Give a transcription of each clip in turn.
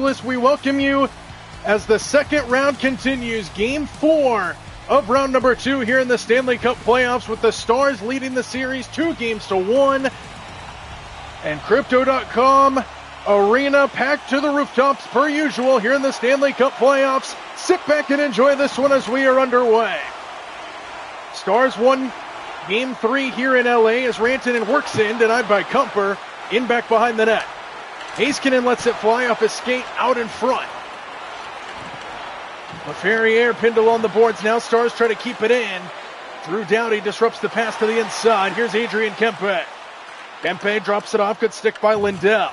Angeles. We welcome you as the second round continues. Game 4 of round number 2 here in the Stanley Cup playoffs, with the Stars leading the series 2-1. And Crypto.com arena packed to the rooftops per usual here in the Stanley Cup playoffs. Sit back and enjoy this one as we are underway. Stars won Game 3 here in LA as Rantanen works in, denied by Kumper, in back behind the net. Heiskanen lets it fly off his skate out in front. LaFerriere pinned along the boards. Now Stars try to keep it in. Drew Doughty disrupts the pass to the inside. Here's Adrian Kempe. Kempe drops it off. Good stick by Lindell.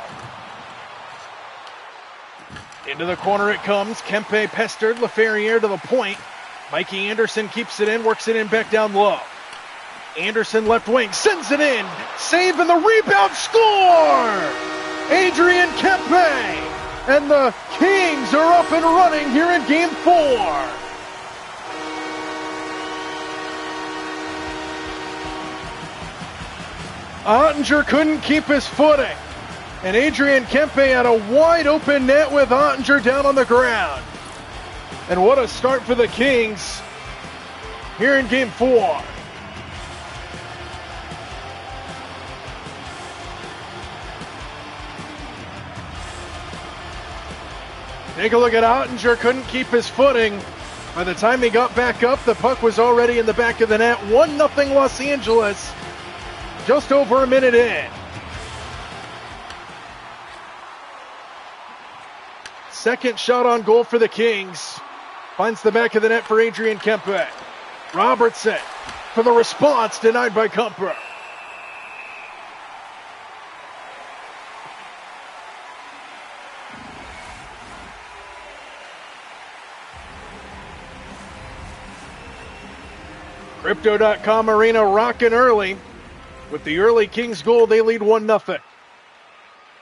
Into the corner it comes. Kempe pestered. LaFerriere to the point. Mikey Anderson keeps it in. Works it in back down low. Anderson left wing. Sends it in. Save and the rebound. Score! Adrian Kempe. And the Kings are up and running here in Game 4. Ottinger couldn't keep his footing. And Adrian Kempe had a wide open net with Ottinger down on the ground. And what a start for the Kings here in Game 4. Take a look at Ottinger, couldn't keep his footing. By the time he got back up, the puck was already in the back of the net. 1-0 Los Angeles, just over a minute in. Second shot on goal for the Kings. Finds the back of the net for Adrian Kempe. Robertson for the response, denied by Kumper. Crypto.com arena rocking early. With the early Kings goal, they lead 1-0.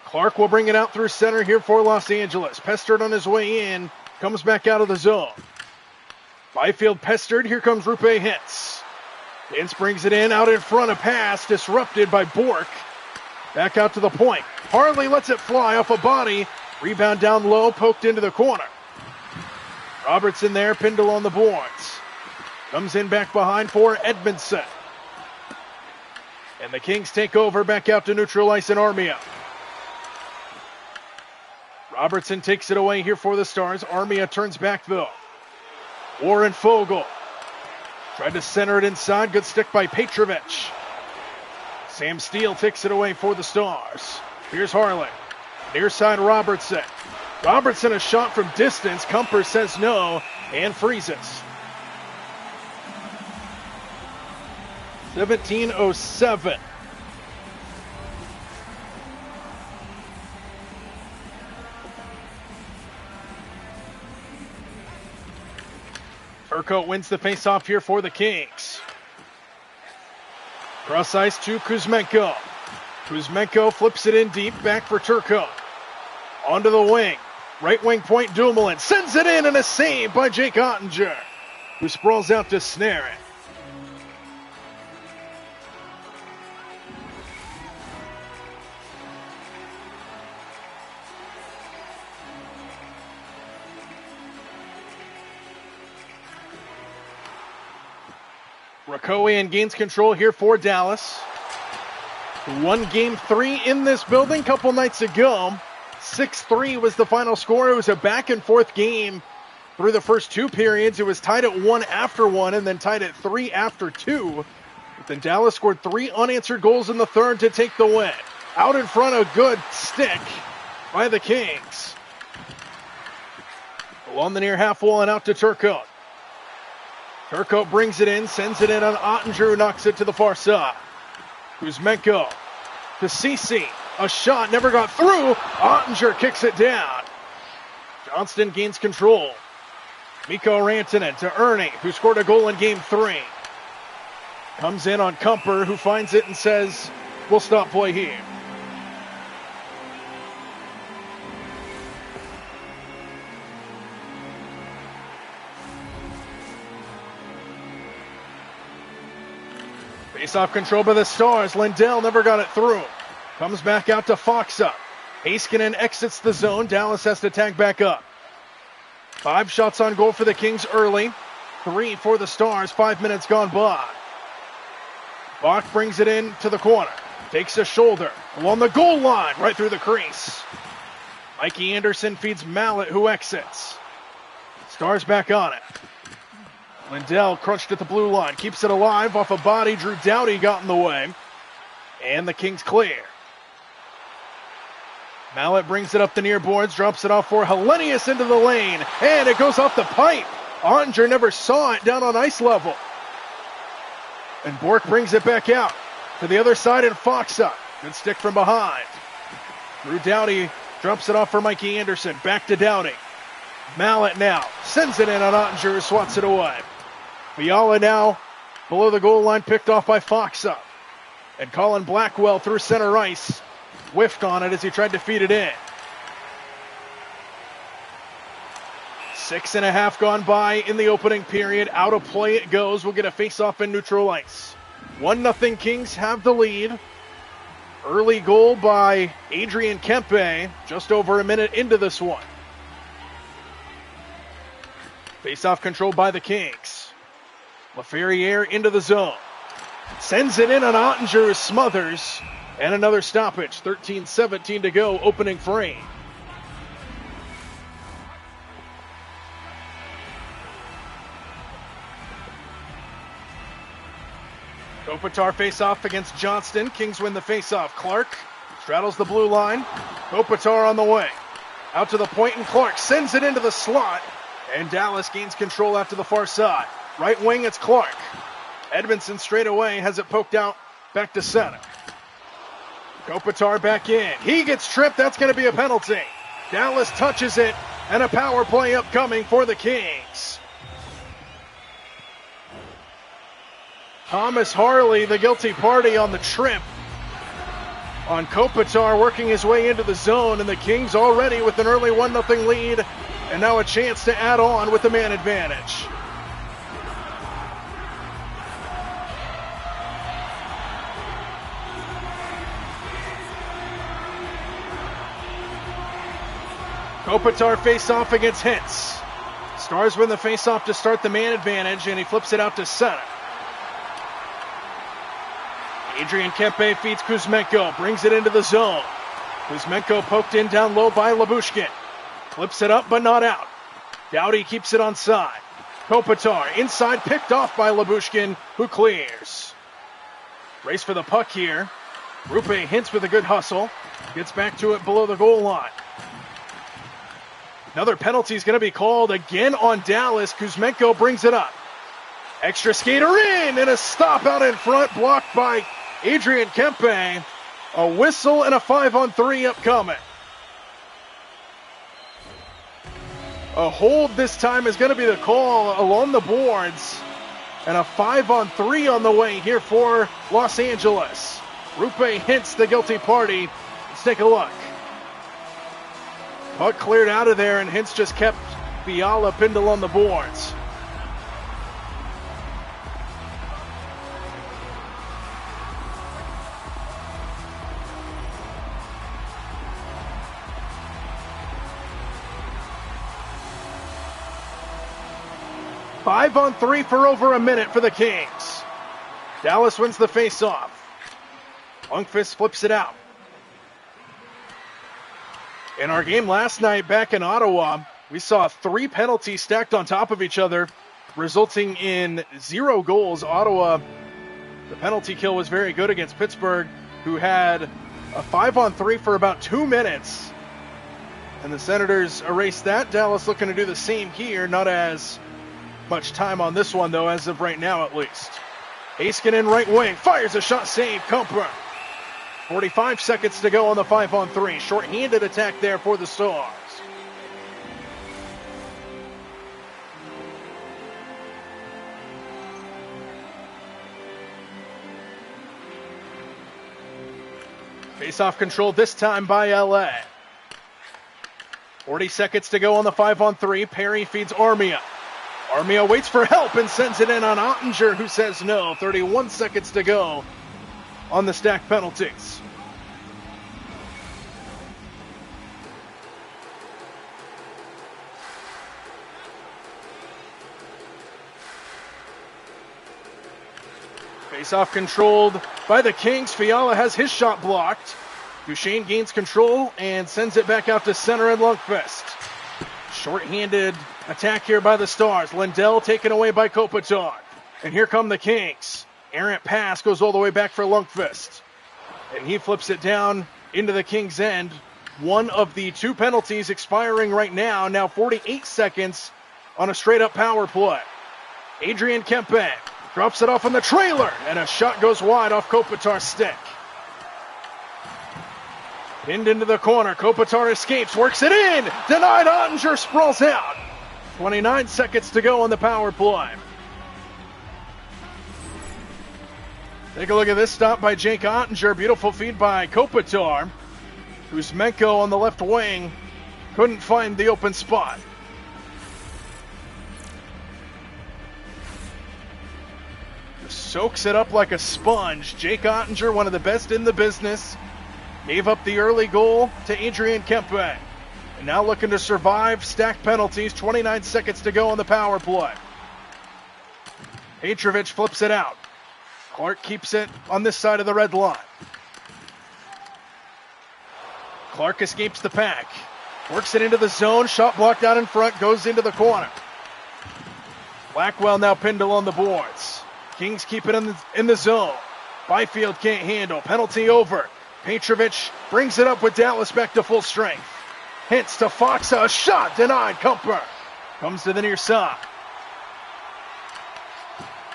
Clark will bring it out through center here for Los Angeles. Pestered on his way in. Comes back out of the zone. Byfield pestered. Here comes Rupe Hintz. Hintz brings it in. Out in front. A pass disrupted by Bork. Back out to the point. Harley lets it fly off a body. Rebound down low. Poked into the corner. Robertson there. Pinned along the boards. Comes in back behind for Edmondson. And the Kings take over back out to neutral ice in Armia. Robertson takes it away here for the Stars. Armia turns back though. Warren Fogle. Tried to center it inside. Good stick by Petrovic. Sam Steele takes it away for the Stars. Here's Harley. Near side Robertson. Robertson a shot from distance. Kumper says no and freezes. 17:07. Turcotte wins the faceoff here for the Kings. Cross ice to Kuzmenko. Kuzmenko flips it in deep, back for Turcotte. Onto the wing. Right wing point Dumoulin. Sends it in and a save by Jake Ottinger, who sprawls out to snare it. Rakowian gains control here for Dallas. Won Game 3 in this building a couple nights ago. 6-3 was the final score. It was a back-and-forth game through the first two periods. It was tied at 1 after 1 and then tied at 3 after 2. But then Dallas scored 3 unanswered goals in the third to take the win. Out in front, a good stick by the Kings. Along the near half wall and out to Turcotte. Turcotte brings it in, sends it in on Ottinger, who knocks it to the far side. Kuzmenko to Ceci. A shot never got through. Ottinger kicks it down. Johnston gains control. Mikko Rantanen to Ernie, who scored a goal in Game 3. Comes in on Kumper, who finds it and says, we'll stop play here. Face-off control by the Stars. Lindell never got it through. Comes back out to Foxa. Heiskanen exits the zone. Dallas has to tag back up. 5 shots on goal for the Kings early. 3 for the Stars. 5 minutes gone by. Bach brings it in to the corner. Takes a shoulder along the goal line, right through the crease. Mikey Anderson feeds Mallet, who exits. Stars back on it. Lindell crunched at the blue line. Keeps it alive off a body. Drew Doughty got in the way. And the Kings clear. Mallet brings it up the near boards. Drops it off for Hellenius into the lane. And it goes off the pipe. Ottinger never saw it down on ice level. And Bork brings it back out to the other side and Fox up. Good stick from behind. Drew Doughty drops it off for Mikey Anderson. Back to Doughty. Mallet now sends it in on Ottinger, who swats it away. Fiala now below the goal line, picked off by Fox up. And Colin Blackwell through center ice. Whiffed on it as he tried to feed it in. 6.5 gone by in the opening period. Out of play it goes. We'll get a face-off in neutral ice. 1-0 Kings have the lead. Early goal by Adrian Kempe. Just over a minute into this one. Face-off controlled by the Kings. LaFerriere into the zone. Sends it in on Ottinger, who smothers. And another stoppage. 13-17 to go, opening frame. Kopitar face-off against Johnston. Kings win the face-off. Clark straddles the blue line. Kopitar on the way. Out to the point, and Clark sends it into the slot. And Dallas gains control out to the far side. Right wing, it's Clark. Edmondson straight away has it poked out back to center. Kopitar back in. He gets tripped. That's going to be a penalty. Dallas touches it, and a power play upcoming for the Kings. Thomas Harley, the guilty party on the trip on Kopitar, working his way into the zone, and the Kings already with an early 1-0 lead, and now a chance to add on with the man advantage. Kopitar face-off against Hintz. Stars win the face-off to start the man advantage, and he flips it out to center. Adrian Kempe feeds Kuzmenko, brings it into the zone. Kuzmenko poked in down low by Labushkin. Flips it up, but not out. Doughty keeps it on side. Kopitar inside, picked off by Labushkin, who clears. Race for the puck here. Rupe Hintz with a good hustle. Gets back to it below the goal line. Another penalty is going to be called again on Dallas. Kuzmenko brings it up. Extra skater in, and a stop out in front, blocked by Adrian Kempe. A whistle and a 5-on-3 upcoming. A hold this time is going to be the call along the boards. And a 5-on-3 on the way here for Los Angeles. Rupe Hintz, the guilty party. Let's take a look. Puck cleared out of there, and Hintz just kept Fiala pinned along the boards. Five on three for over a minute for the Kings. Dallas wins the face-off. Lundqvist flips it out. In our game last night back in Ottawa, we saw 3 penalties stacked on top of each other, resulting in 0 goals. Ottawa, the penalty kill was very good against Pittsburgh, who had a 5-on-3 for about 2 minutes. And the Senators erased that. Dallas looking to do the same here. Not as much time on this one, though, as of right now at least. Heiskanen right wing, fires a shot, save, Kumper. 45 seconds to go on the 5-on-3. Short-handed attack there for the Stars. Face-off control this time by LA. 40 seconds to go on the 5-on-3. Perry feeds Armia. Armia waits for help and sends it in on Ottinger, who says no. 31 seconds to go on the stacked penalties. Face-off controlled by the Kings. Fiala has his shot blocked. Duchesne gains control and sends it back out to center and Lundqvist. Short-handed attack here by the Stars. Lindell taken away by Kopitar. And here come the Kings. Errant pass goes all the way back for Lundqvist. And he flips it down into the Kings' end. One of the two penalties expiring right now. Now 48 seconds on a straight-up power play. Adrian Kempe drops it off on the trailer. And a shot goes wide off Kopitar's stick. Pinned into the corner. Kopitar escapes, works it in. Denied. Ottinger sprawls out. 29 seconds to go on the power play. Take a look at this stop by Jake Ottinger. Beautiful feed by Kopitar. Kuzmenko on the left wing couldn't find the open spot. Just soaks it up like a sponge. Jake Ottinger, one of the best in the business, gave up the early goal to Adrian Kempe. And now looking to survive stacked penalties. 29 seconds to go on the power play. Petrovic flips it out. Clark keeps it on this side of the red line. Clark escapes the pack. Works it into the zone. Shot blocked out in front. Goes into the corner. Blackwell now pinned along the boards. Kings keep it in the zone. Byfield can't handle. Penalty over. Petrovic brings it up with Dallas back to full strength. Hits to Foxa. A shot denied. Kumper comes to the near side.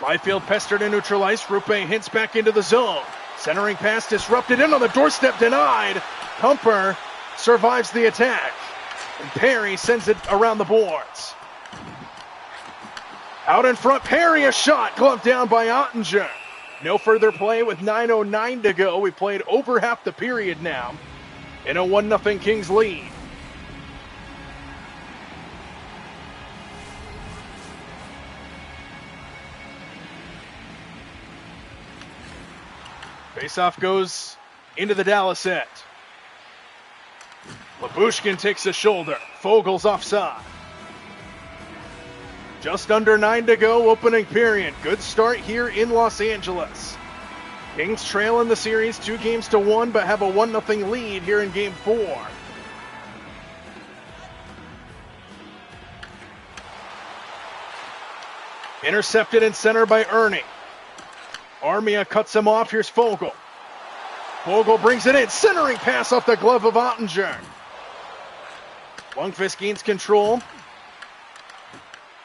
Byfield pestered and neutralized. Rupe hints back into the zone. Centering pass disrupted in on the doorstep. Denied. Kumper survives the attack. And Perry sends it around the boards. Out in front, Perry, a shot. Gloved down by Ottinger. No further play with 9:09 to go. We played over half the period now. In a 1-0 Kings lead. Faceoff goes into the Dallas end. Labushkin takes a shoulder. Fogel's offside. Just under 9 to go, opening period. Good start here in Los Angeles. Kings trail in the series 2-1, but have a 1-0 lead here in Game 4. Intercepted in center by Ernie. Armia cuts him off. Here's Fogel. Fogel brings it in. Centering pass off the glove of Ottinger. Lundqvist gains control.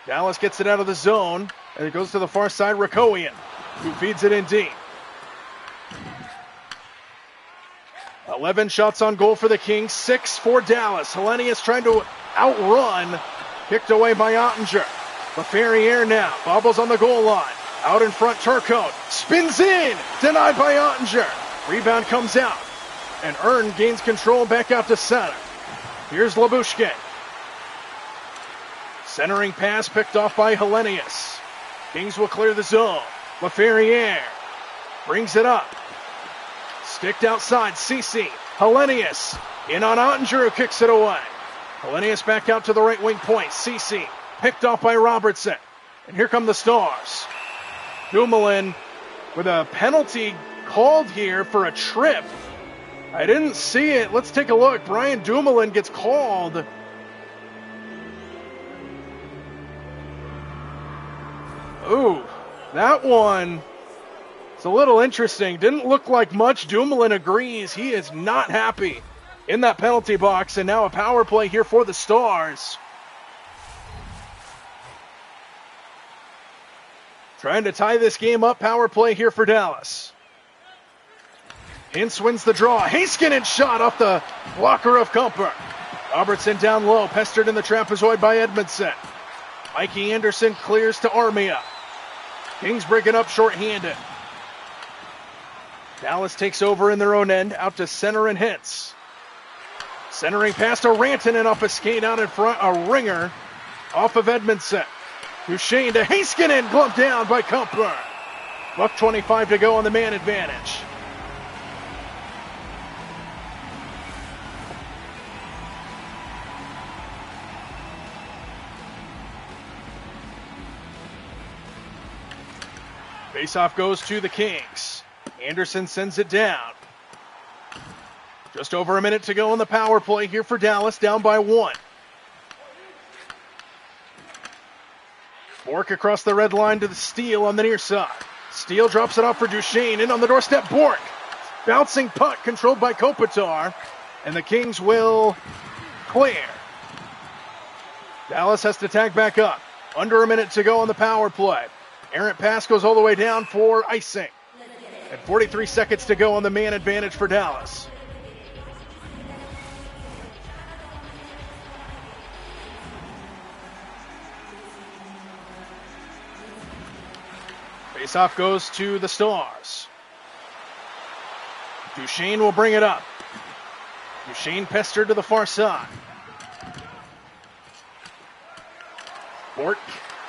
Dallas gets it out of the zone. And it goes to the far side. Rakoian, who feeds it in deep. 11 shots on goal for the Kings. 6 for Dallas. Hellenius trying to outrun. Kicked away by Ottinger. LaFerriere now. Bobbles on the goal line. Out in front, Turcotte spins in. Denied by Ottinger. Rebound comes out. And Earn gains control back out to center. Here's Labushkin. Centering pass picked off by Hellenius. Kings will clear the zone. LaFerriere brings it up. Sticked outside, Ceci. Hellenius in on Ottinger, who kicks it away. Hellenius back out to the right wing point. Ceci picked off by Robertson. And here come the Stars. Dumoulin with a penalty called here for a trip. I didn't see it. Let's take a look. Brian Dumoulin gets called. Ooh, that one is a little interesting. Didn't look like much. Dumoulin agrees. He is not happy in that penalty box. And now a power play here for the Stars. Trying to tie this game up. Power play here for Dallas. Hintz wins the draw. Heiskanen shot off the blocker of Kumper. Robertson down low. Pestered in the trapezoid by Edmondson. Mikey Anderson clears to Armia. Kings breaking up shorthanded. Dallas takes over in their own end. Out to center and Hintz. Centering pass to Rantanen off a skate out in front. A ringer off of Edmondson. Duchesne to Heiskanen, gloved down by Kumper. $1:25 to go on the man advantage. Faceoff goes to the Kings. Anderson sends it down. Just over a minute to go on the power play here for Dallas, down by 1. Bork across the red line to the Steele on the near side. Steele drops it off for Duchesne. In on the doorstep, Bork. Bouncing puck controlled by Kopitar. And the Kings will clear. Dallas has to tag back up. Under a minute to go on the power play. Errant pass goes all the way down for icing. And 43 seconds to go on the man advantage for Dallas. Faceoff goes to the Stars. Duchesne will bring it up. Duchesne pestered to the far side. Bork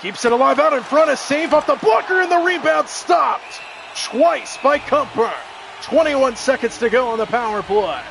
keeps it alive out in front. A save off the blocker and the rebound stopped twice by Kumper. 21 seconds to go on the power play.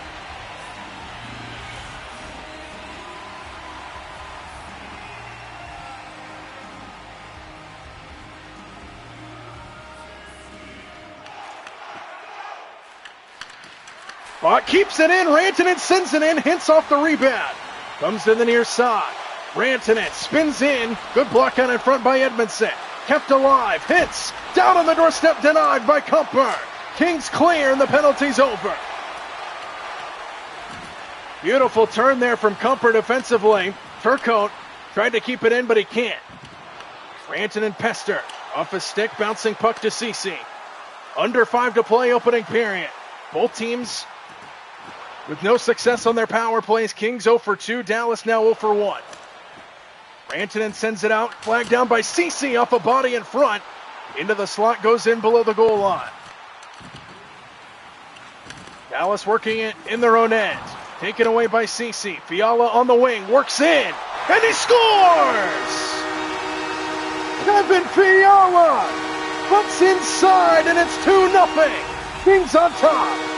Bot keeps it in. Rantanen sends it in. Hints off the rebound. Comes to the near side. Rantanen spins in. Good block out in front by Edmondson. Kept alive. Hits. Down on the doorstep. Denied by Kumper. Kings clear and the penalty's over. Beautiful turn there from Kumper defensively. Turcotte tried to keep it in, but he can't. Rantanen pestered. Off his stick. Bouncing puck to Ceci. Under 5 to play opening period. Both teams with no success on their power plays. Kings 0 for 2. Dallas now 0 for 1. Rantanen sends it out. Flagged down by Ceci off a body in front. Into the slot. Goes in below the goal line. Dallas working it in their own end. Taken away by Ceci. Fiala on the wing. Works in. And he scores! Kevin Fiala puts inside and it's 2-0. Kings on top.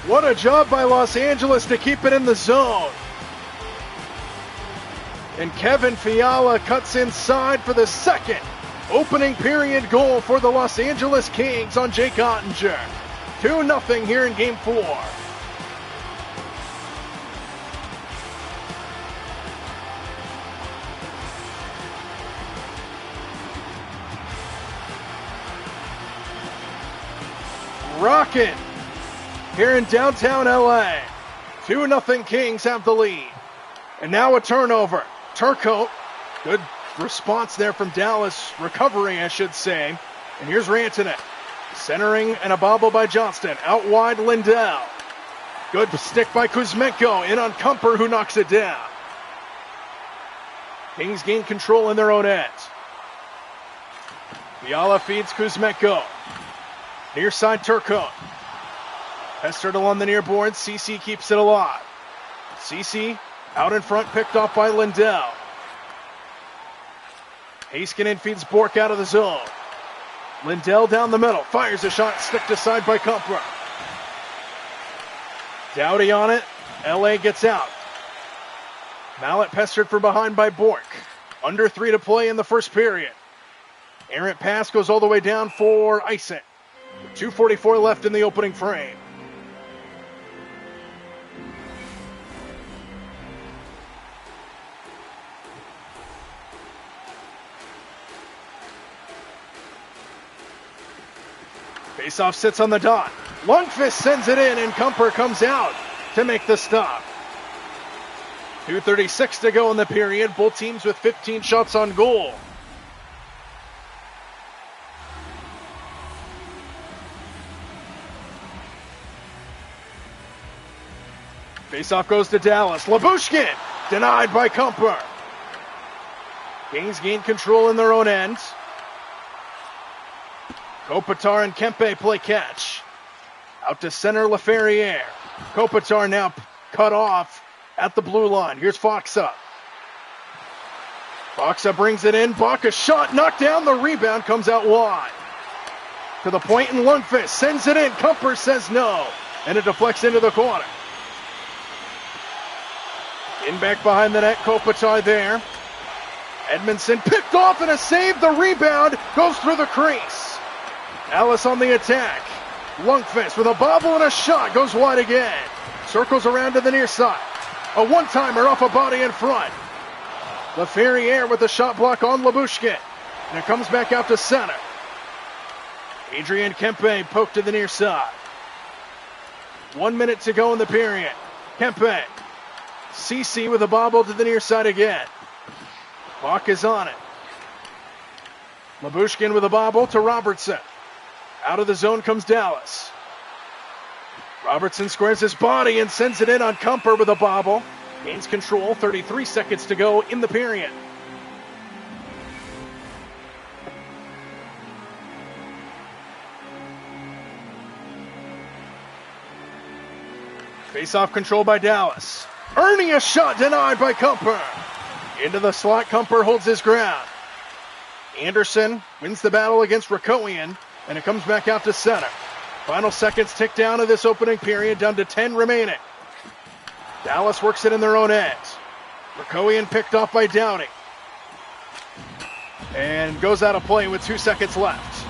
What a job by Los Angeles to keep it in the zone. And Kevin Fiala cuts inside for the second opening period goal for the Los Angeles Kings on Jake Ottinger. 2-0 here in Game 4. Rockin' here in downtown LA. 2-0 Kings have the lead. And now a turnover. Turcotte, good response there from Dallas. Recovery, I should say. And here's Rantanen. Centering and a bobble by Johnston. Out wide, Lindell. Good stick by Kuzmenko. In on Kumper, who knocks it down. Kings gain control in their own end. Fiala feeds Kuzmenko. Near side, Turcotte. Pestered along the near board. Ceci keeps it alive. Ceci out in front, picked off by Lindell. Heiskanen feeds Bork out of the zone. Lindell down the middle. Fires a shot, sticked aside by Kumper. Doughty on it. LA gets out. Mallet pestered from behind by Bork. Under 3 to play in the first period. Errant pass goes all the way down for icing. 2:44 left in the opening frame. Faceoff sits on the dot. Lundqvist sends it in, and Kumper comes out to make the stop. 2:36 to go in the period. Both teams with 15 shots on goal. Faceoff goes to Dallas. Lyubushkin denied by Kumper. Kings gain control in their own end. Kopitar and Kempe play catch. Out to center, Laferriere. Kopitar now cut off at the blue line. Here's Foxa. Foxa brings it in. Baca shot, knocked down. The rebound comes out wide. To the point, and Lundqvist sends it in. Kumper says no, and it deflects into the corner. In back behind the net, Kopitar there. Edmondson picked off and a save. The rebound goes through the crease. Alice on the attack. Lundqvist with a bobble and a shot goes wide again. Circles around to the near side. A one-timer off a body in front. LaFerriere with the shot block on Labushkin. And it comes back out to center. Adrian Kempe poked to the near side. 1 minute to go in the period. Kempe. CC with a bobble to the near side again. Bach is on it. Labushkin with a bobble to Robertson. Out of the zone comes Dallas. Robertson squares his body and sends it in on Kumper with a bobble. Gains control, 33 seconds to go in the period. Face-off control by Dallas. Earning a shot denied by Kumper. Into the slot, Kumper holds his ground. Anderson wins the battle against Rakowian, and it comes back out to center. Final seconds tick down of this opening period, down to 10 remaining. Dallas works it in their own end. Rakowian picked off by Downey. And goes out of play with 2 seconds left.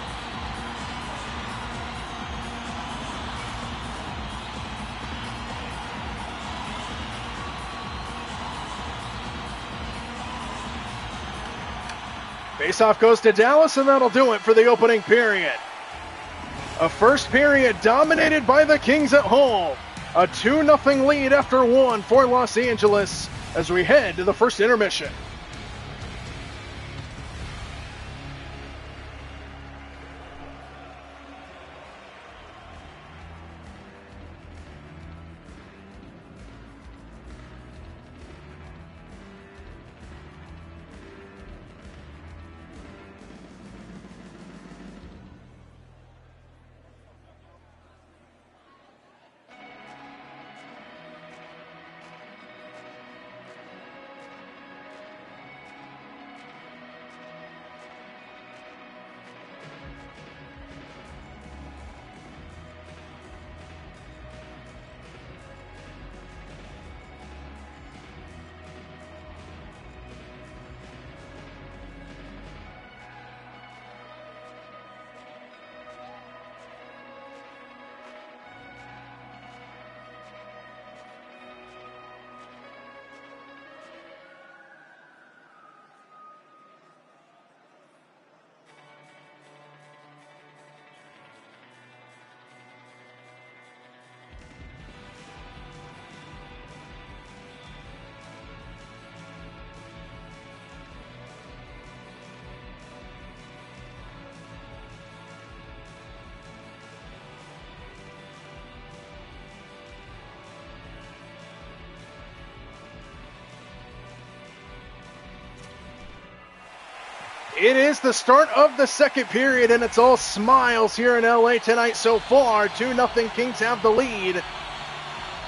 Faceoff goes to Dallas, and that'll do it for the opening period. A first period dominated by the Kings at home. A 2-0 lead after 1 for Los Angeles as we head to the first intermission. It is the start of the second period, and it's all smiles here in LA tonight so far. 2-0 Kings have the lead.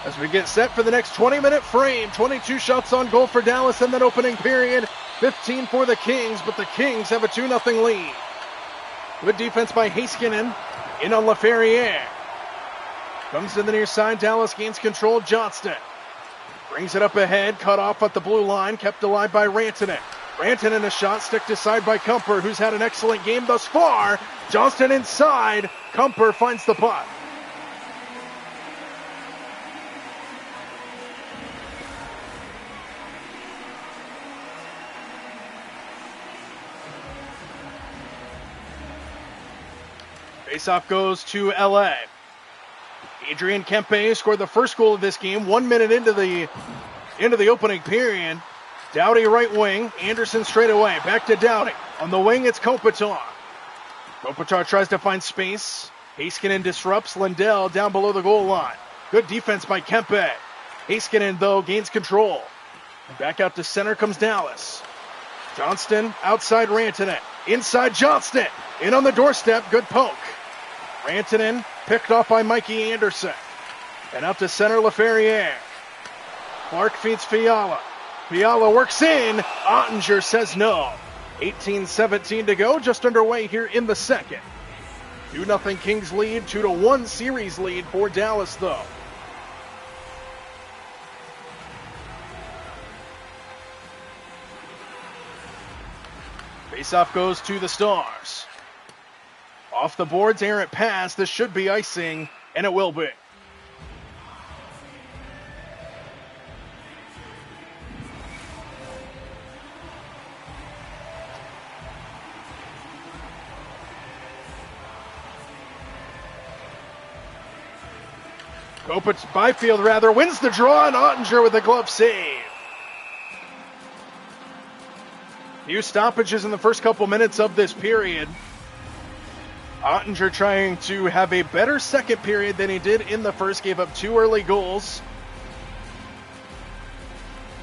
As we get set for the next 20-minute frame, 22 shots on goal for Dallas in that opening period, 15 for the Kings, but the Kings have a 2-0 lead. Good defense by Heiskanen, in on LaFerriere. Comes to the near side, Dallas gains control, Johnston. Brings it up ahead, cut off at the blue line, kept alive by Rantanen. Rantanen a shot, sticked aside by Kumper, who's had an excellent game thus far. Johnston inside, Kumper finds the puck. Faceoff goes to LA. Adrian Kempe scored the first goal of this game 1 minute into the opening period. Doughty right wing, Anderson straight away, back to Doughty. On the wing, it's Kopitar. Kopitar tries to find space. Heiskanen disrupts Lindell down below the goal line. Good defense by Kempe. Heiskanen, though, gains control. And back out to center comes Dallas. Johnston outside Rantanen. Inside Johnston. In on the doorstep, good poke. Rantanen picked off by Mikey Anderson. And out to center, LaFerriere. Clark feeds Fiala. Fiala works in. Ottinger says no. 18-17 to go, just underway here in the second. 2-0 Kings lead, 2-1 series lead for Dallas, though. Faceoff goes to the Stars. Off the boards, errant pass. This should be icing, and it will be. Byfield wins the draw, and Ottinger with a glove save. Few stoppages in the first couple minutes of this period. Ottinger trying to have a better second period than he did in the first, gave up 2 early goals.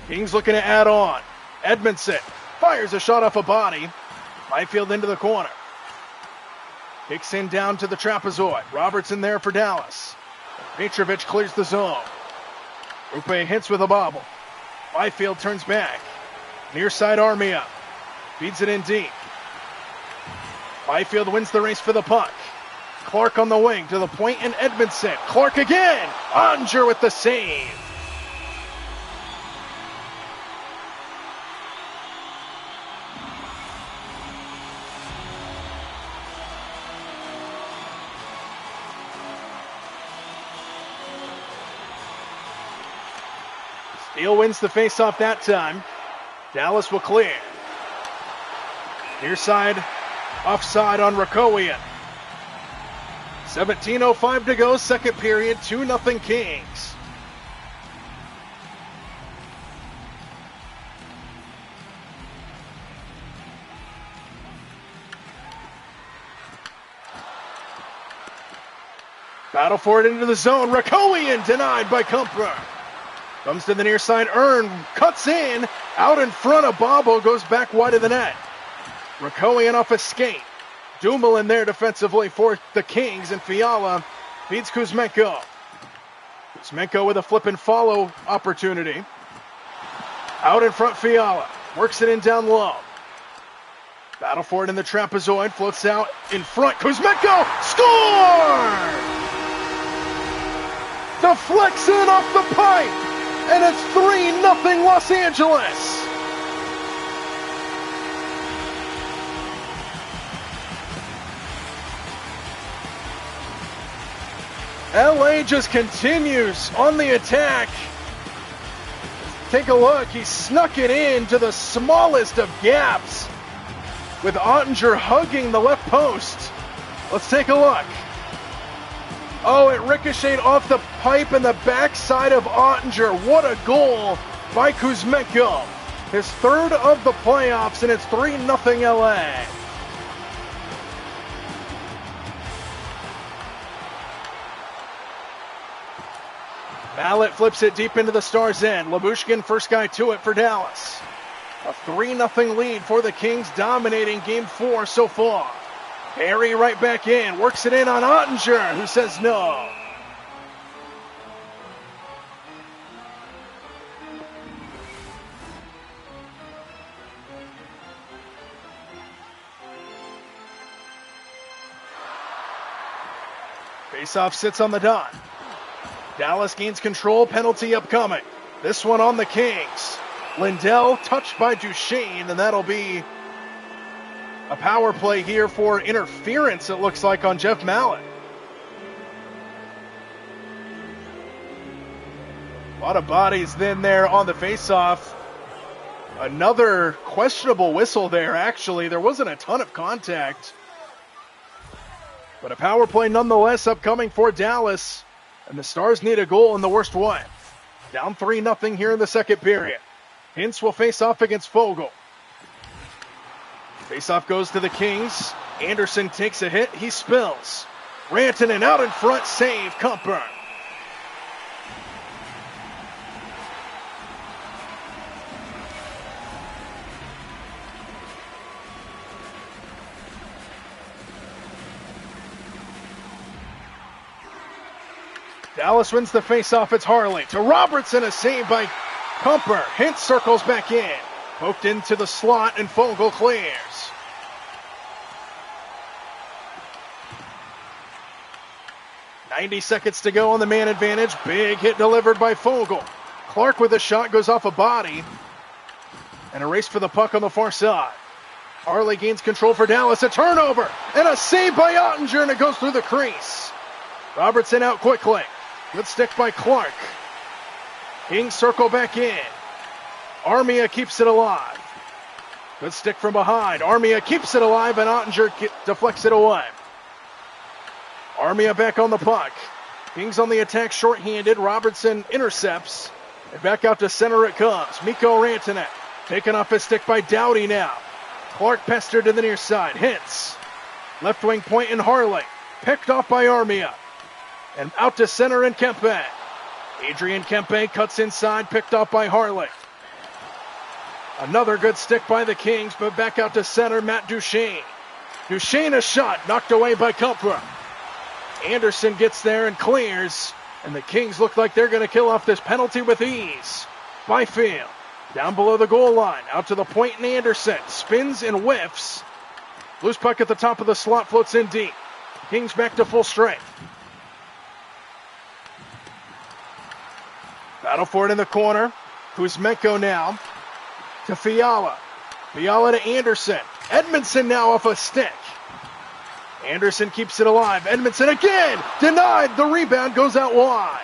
Kings looking to add on. Edmondson fires a shot off a body. Byfield into the corner. Kicks in down to the trapezoid. Robertson there for Dallas. Mitrovic clears the zone. Rupe hits with a bobble. Byfield turns back. Near side Armia. Feeds it in deep. Byfield wins the race for the puck. Clark on the wing to the point and Edmondson. Clark again. Ottinger with the save. Steele wins the faceoff that time. Dallas will clear. Near side, offside on Rakowian. 17:05 to go, second period, 2-0 Kings. Battle for it into the zone. Rakowian denied by Kumper. Comes to the near side, Earn cuts in, out in front of Bobo, goes back wide of the net. Rakowian off a skate. Dumoulin there defensively for the Kings, and Fiala feeds Kuzmenko. Kuzmenko with a flip and follow opportunity. Out in front, Fiala works it in down low. Battle for it in the trapezoid, floats out in front. Kuzmenko scores! Deflects in off the pipe. And it's 3-0 Los Angeles. LA just continues on the attack. Take a look. He snuck it in to the smallest of gaps with Ottinger hugging the left post. Let's take a look. Oh, it ricocheted off the pipe and the backside of Ottinger. What a goal by Kuzmenko. His third of the playoffs, and it's 3-0 LA. Mallett flips it deep into the Stars' end. Labushkin first guy to it for Dallas. A 3-0 lead for the Kings, dominating Game 4 so far. Perry right back in, works it in on Ottinger, who says no. Faceoff sits on the dot. Dallas gains control, penalty upcoming. This one on the Kings. Lindell touched by Duchesne, and that'll be a power play here for interference, it looks like, on Jeff Mallett. A lot of bodies then there on the faceoff. Another questionable whistle there, actually. There wasn't a ton of contact. But a power play nonetheless upcoming for Dallas. And the Stars need a goal in the worst one. Down 3-0 here in the second period. Hintz will face off against Fogle. Faceoff goes to the Kings. Anderson takes a hit. He spills. Rantanen out in front. Save. Kumper. Dallas wins the faceoff. It's Harley. To Robertson. A save by Kumper. Hintz circles back in. Poked into the slot and Fogle clears. 90 seconds to go on the man advantage. Big hit delivered by Fogle. Clark with a shot, goes off a body. And a race for the puck on the far side. Harley gains control for Dallas. A turnover and a save by Ottinger, and it goes through the crease. Robertson out quickly. Good stick by Clark. Kings circle back in. Armia keeps it alive. Good stick from behind. Armia keeps it alive, and Ottinger deflects it away. Armia back on the puck. Kings on the attack shorthanded. Robertson intercepts. And back out to center it comes. Mikko Rantanen taken off his stick by Doughty now. Clark pestered to the near side. Hits. Left wing point in Harley. Picked off by Armia. And out to center in Kempe. Adrian Kempe cuts inside. Picked off by Harley. Another good stick by the Kings, but back out to center, Matt Duchesne. Duchesne a shot, knocked away by Kumper. Anderson gets there and clears, and the Kings look like they're going to kill off this penalty with ease. Byfield, down below the goal line, out to the point, and Anderson spins and whiffs. Loose puck at the top of the slot, floats in deep. Kings back to full strength. Battle for it in the corner. Kuzmenko now to Fiala. Fiala to Anderson. Edmondson now off a stick. Anderson keeps it alive. Edmondson again! Denied! The rebound goes out wide.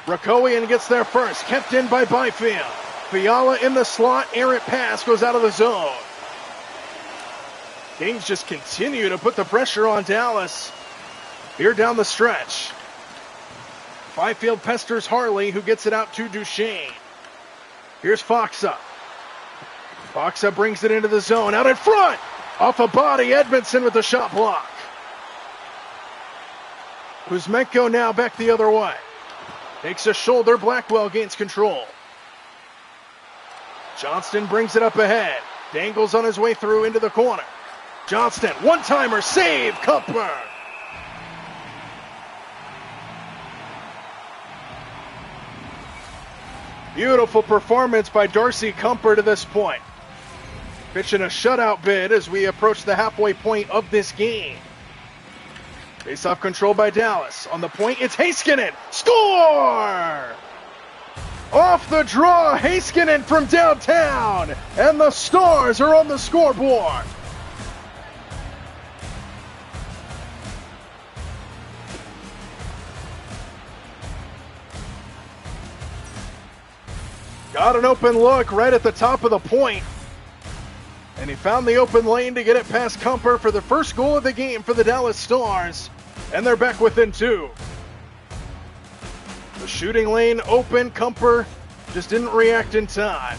Rakowian gets there first. Kept in by Byfield. Fiala in the slot. Errant pass goes out of the zone. Kings just continue to put the pressure on Dallas here down the stretch. Byfield pesters Harley, who gets it out to Duchesne. Here's Foxa. Foxa brings it into the zone. Out in front! Off a body, Edmondson with the shot block. Kuzmenko now back the other way. Takes a shoulder. Blackwell gains control. Johnston brings it up ahead. Dangles on his way through into the corner. Johnston, one-timer, save, Kupper. Beautiful performance by Darcy Kumper to this point. Pitching a shutout bid as we approach the halfway point of this game. Face-off control by Dallas. On the point, it's Heiskanen. Score! Off the draw, Heiskanen from downtown. And the Stars are on the scoreboard. Got an open look right at the top of the point. And he found the open lane to get it past Kumper for the first goal of the game for the Dallas Stars. And they're back within two. The shooting lane open. Kumper just didn't react in time.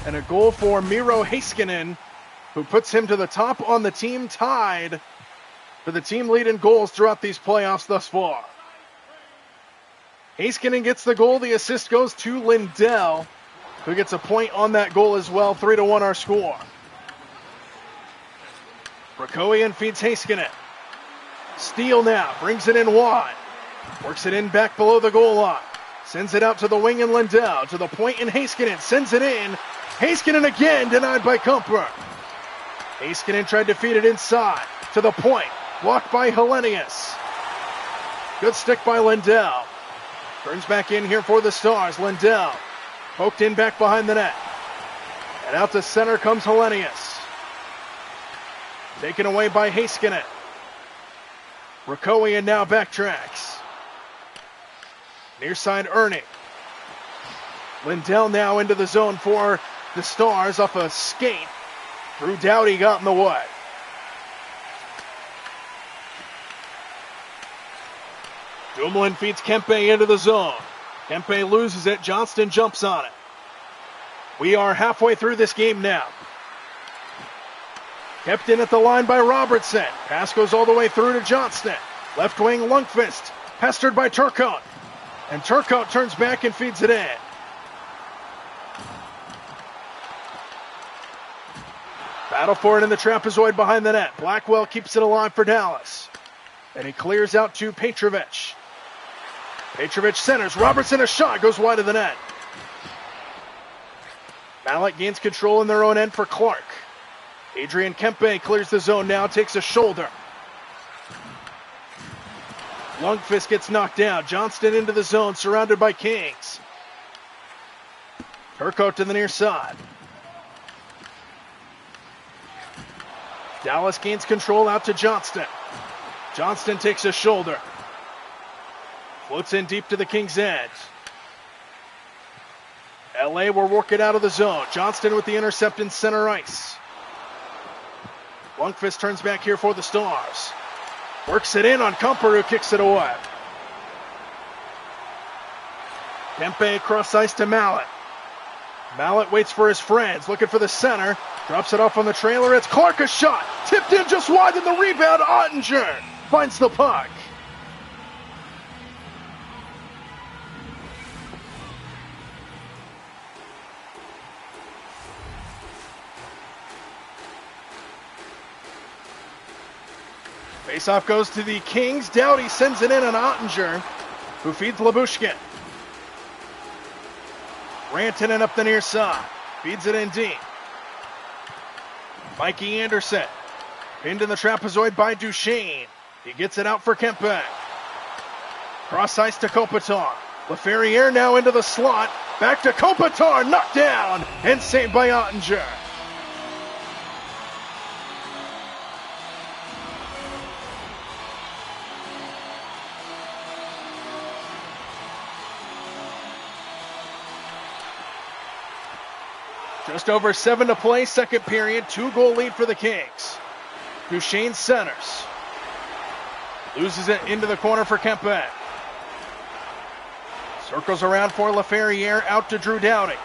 And a goal for Miro Heiskanen, who puts him to the top on the team, tied for the team lead in goals throughout these playoffs thus far. Heiskanen gets the goal. The assist goes to Lindell, who gets a point on that goal as well. 3-1 our score. Rakowian feeds Heiskanen. Steele now brings it in wide. Works it in back below the goal line. Sends it out to the wing in Lindell. To the point in Heiskanen. Sends it in. Heiskanen again denied by Kumper. Heiskanen tried to feed it inside. To the point. Blocked by Hellenius. Good stick by Lindell. Turns back in here for the Stars. Lindell poked in back behind the net. And out to center comes Hellenius. Taken away by Heiskanen. Rakowian now backtracks. Near side Ernie. Lindell now into the zone for the Stars off a skate. Drew Doughty got in the way. Dumoulin feeds Kempe into the zone. Kempe loses it. Johnston jumps on it. We are halfway through this game now. Kept in at the line by Robertson. Pass goes all the way through to Johnston. Left wing Lundqvist. Pestered by Turcotte. And Turcotte turns back and feeds it in. Battle for it in the trapezoid behind the net. Blackwell keeps it alive for Dallas. And he clears out to Petrovic. Petrovic centers. Robertson a shot. Goes wide of the net. Malik gains control in their own end for Clark. Adrian Kempe clears the zone now. Takes a shoulder. Lundqvist gets knocked down. Johnston into the zone, surrounded by Kings. Turcotte to the near side. Dallas gains control out to Johnston. Johnston takes a shoulder. Floats in deep to the Kings' edge. LA will work it out of the zone. Johnston with the intercept in center ice. Lundqvist turns back here for the Stars. Works it in on Kumper, who kicks it away. Kempe across ice to Mallet. Mallet waits for his friends, looking for the center. Drops it off on the trailer. It's Clark, a shot. Tipped in just wide, and the rebound. Ottinger finds the puck. Faceoff goes to the Kings. Doughty sends it in on Ottinger, who feeds Lyubushkin. Rantanen up the near side. Feeds it in deep. Mikey Anderson. Pinned in the trapezoid by Duchesne. He gets it out for Kempe. Cross ice to Kopitar. Laferriere now into the slot. Back to Kopitar. Knocked down and saved by Ottinger. Just over 7 to play, second period, 2-goal lead for the Kings. Duchesne centers. Loses it into the corner for Kempe. Circles around for Laferriere, out to Drew Doughty.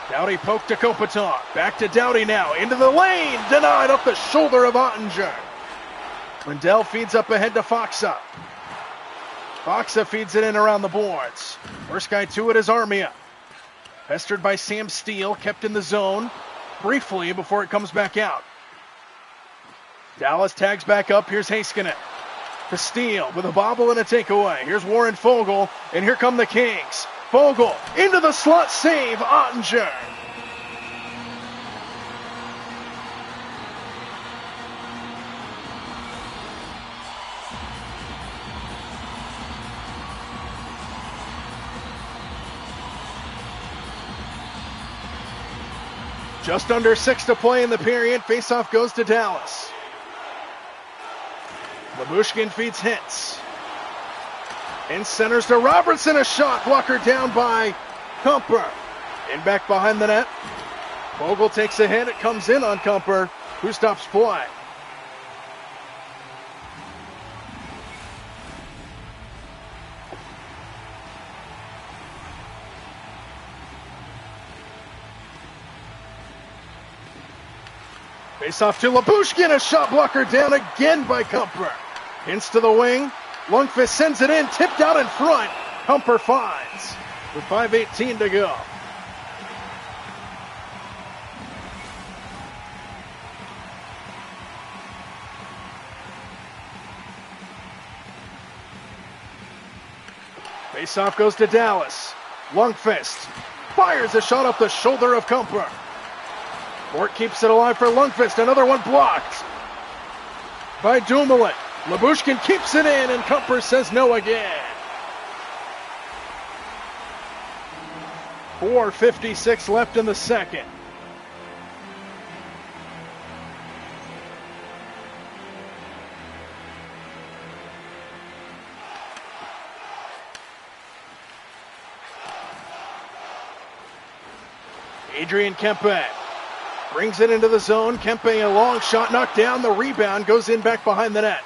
Doughty poked to Kopitar. Back to Doughty now, into the lane. Denied off the shoulder of Ottinger. Lindell feeds up ahead to Foxa. Foxa feeds it in around the boards. First guy to it is Armia. Pestered by Sam Steele, kept in the zone briefly before it comes back out. Dallas tags back up. Here's Heiskanen. To Steele with a bobble and a takeaway. Here's Warren Fogle, and here come the Kings. Fogle into the slot, save Ottinger. Just under 6 to play in the period. Faceoff goes to Dallas. Lyubushkin feeds Hintz. And centers to Robertson. A shot blocker down by Kumper. And back behind the net. Vogel takes a hit. It comes in on Kumper, who stops play. Face off to Lyubushkin, a shot blocker down again by Kumper. Hintz to the wing. Lundqvist sends it in, tipped out in front. Kumper finds with 5:18 to go. Face-off goes to Dallas. Lundqvist fires a shot off the shoulder of Kumper. Fort keeps it alive for Lundqvist. Another one blocked by Dumoulin. Lyubushkin keeps it in, and Kumper says no again. 4:56 left in the second. Adrian Kempe brings it into the zone. Kempe, a long shot, knocked down. The rebound goes in back behind the net.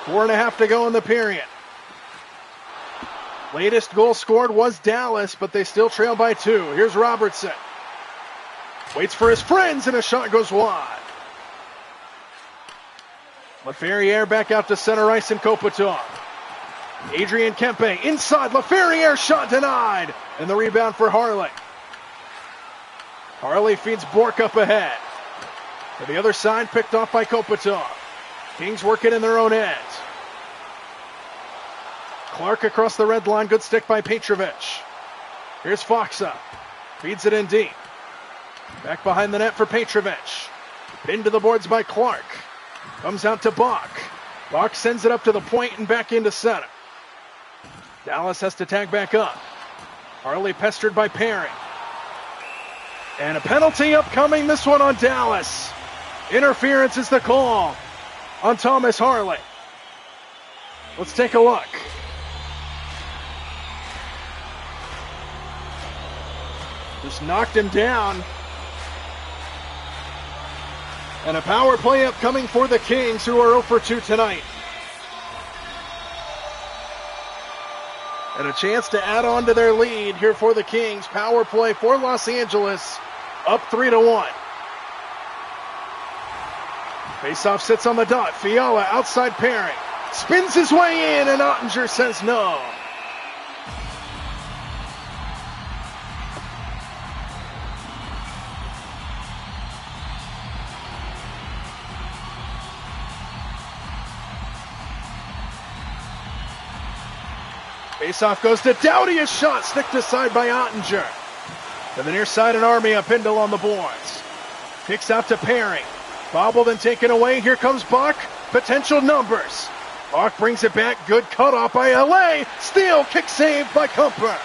4.5 to go in the period. Latest goal scored was Dallas, but they still trail by 2. Here's Robertson. Waits for his friends, and a shot goes wide. Laferriere back out to center ice in Kopitar. Adrian Kempe inside. Laferriere, shot denied. And the rebound for Harley. Harley feeds Bork up ahead. To the other side, picked off by Kopitar. Kings work it in their own end. Clark across the red line. Good stick by Petrovic. Here's Foxa. Feeds it in deep. Back behind the net for Petrovic. Pinned to the boards by Clark. Comes out to Bach. Buck sends it up to the point and back into center. Dallas has to tag back up. Harley pestered by Perry. And a penalty upcoming, this one on Dallas. Interference is the call on Thomas Harley. Let's take a look. Just knocked him down. And a power play upcoming for the Kings, who are 0 for 2 tonight. And a chance to add on to their lead here for the Kings. Power play for Los Angeles, up 3-1. Faceoff sits on the dot. Fiala outside Perry. Spins his way in, and Ottinger says no. Faceoff goes to Doughty, a shot sticked aside by Ottinger. To the near side, an army up Pindle on the boards. Kicks out to Perry. Bobbled and taken away. Here comes Bach. Potential numbers. Bach brings it back. Good cutoff by LA. Steal. Kick saved by Kumper.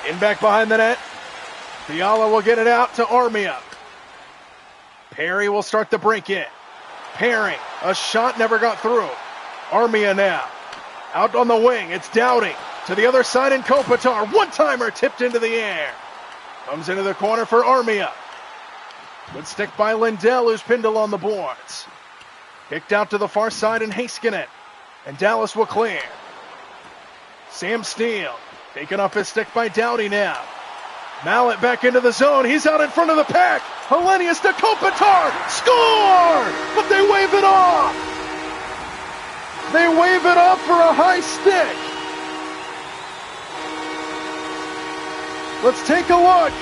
In back behind the net. Fiala will get it out to Armia. Perry will start the break in. Perry. A shot never got through. Armia now. Out on the wing, it's Doughty. To the other side in Kopitar. One-timer tipped into the air. Comes into the corner for Armia. Good stick by Lindell, who's Pindle on the boards. Kicked out to the far side in Heiskanen. And Dallas will clear. Sam Steele. Taken off his stick by Doughty now. Mallet back into the zone. He's out in front of the pack. Hellenius to Kopitar. Score! But they wave it off. They wave it up for a high stick. Let's take a look.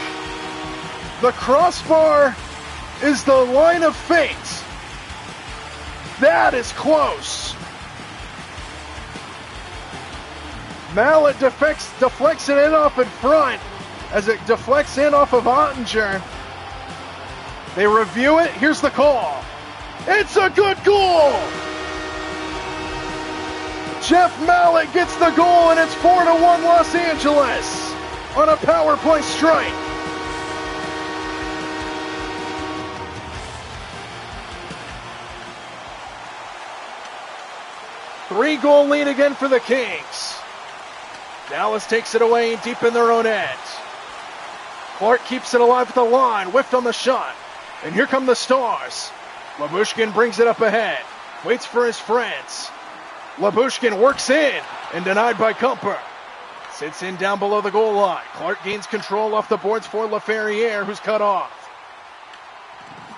The crossbar is the line of fate. That is close. Mallet deflects it in off in front as it deflects in off of Ottinger. They review it. Here's the call. It's a good goal. Jeff Mallet gets the goal, and it's 4-1 Los Angeles on a power play strike. Three-goal lead again for the Kings. Dallas takes it away deep in their own end. Clark keeps it alive at the line, whiffed on the shot. And here come the Stars. Labushkin brings it up ahead, waits for his friends. Labushkin works in and denied by Kumper. Sits in down below the goal line. Clark gains control off the boards for LaFerriere, who's cut off.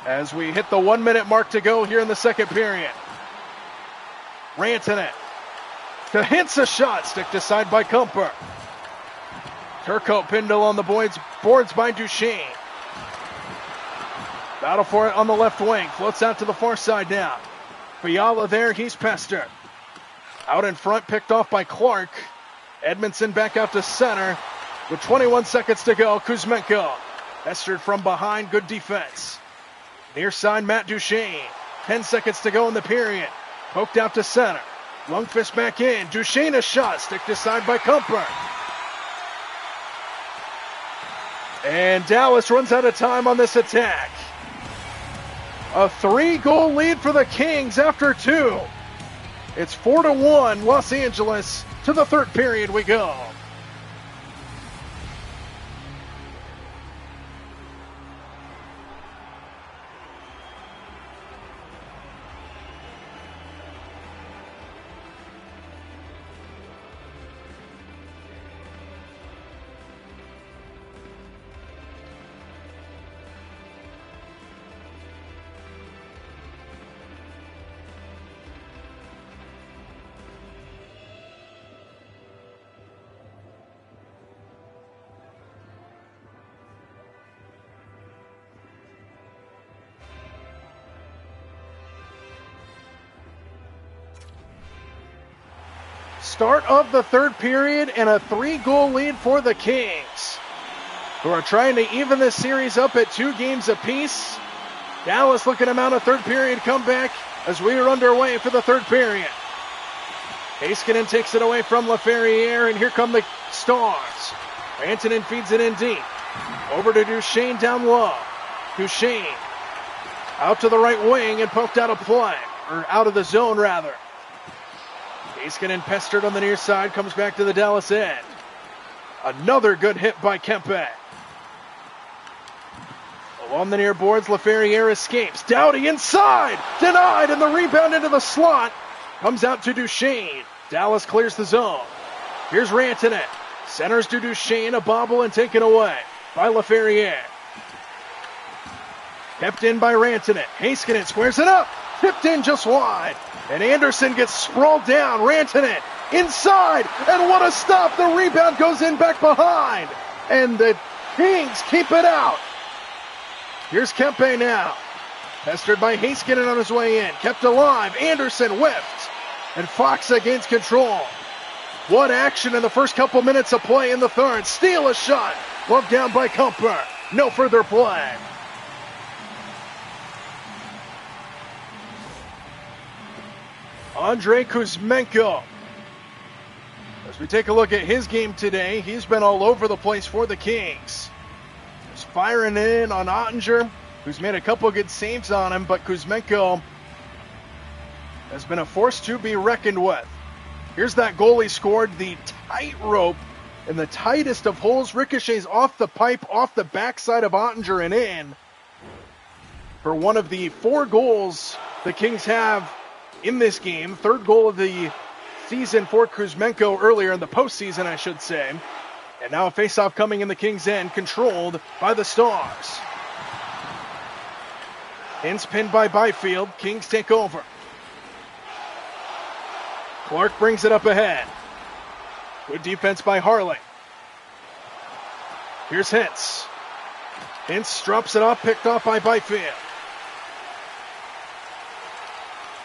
As we hit the 1 minute mark to go here in the second period. Rantanen to hits a shot, sticked aside by Kumper. Turco Pindle on the boards by Duchesne. Battle for it on the left wing. Floats out to the far side now. Fiala there, he's pestered. Out in front, picked off by Clark. Edmondson back out to center with 21 seconds to go. Kuzmenko pestered from behind, good defense. Near side, Matt Duchesne. 10 seconds to go in the period. Poked out to center. Lundqvist back in. Duchesne a shot, sticked aside by Kumper. And Dallas runs out of time on this attack. A 3-goal lead for the Kings after 2. It's 4-1 Los Angeles. To the third period we go. Start of the third period and a 3-goal lead for the Kings, who are trying to even this series up at 2 games apiece. Dallas looking to mount a third period comeback as we are underway for the third period. Heiskanen takes it away from LaFerriere, and here come the Stars. Rantanen feeds it in deep. Over to Duchesne down low. Duchesne out to the right wing and poked out of play, or out of the zone rather. Heiskanen pestered on the near side, comes back to the Dallas end. Another good hit by Kempe. Along the near boards, LaFerriere escapes. Doughty inside, denied, and the rebound into the slot comes out to Duchesne. Dallas clears the zone. Here's Rantanen. Centers to Duchesne, a bobble and taken away by LaFerriere. Kept in by Rantanen. Heiskanen squares it up. Tipped in just wide. And Anderson gets sprawled down. Rantanen inside. And what a stop. The rebound goes in back behind. And the Kings keep it out. Here's Kempe now. Pestered by Heiskanen on his way in. Kept alive. Anderson whiffed. And Faksa gains control. What action in the first couple minutes of play in the third. Steal a shot. Gloved down by Kumper. No further play. Andrei Kuzmenko. As we take a look at his game today, he's been all over the place for the Kings. He's firing in on Ottinger, who's made a couple good saves on him, but Kuzmenko has been a force to be reckoned with. Here's that goal he scored, the tightrope in the tightest of holes. Ricochets off the pipe, off the backside of Ottinger and in for one of the 4 goals the Kings have in this game. Third goal of the season for Kuzmenko earlier in the postseason, I should say. And now a faceoff coming in the Kings' end, controlled by the Stars. Hintz pinned by Byfield. Kings take over. Clark brings it up ahead. Good defense by Harley. Here's Hintz. Hintz strops it off, picked off by Byfield.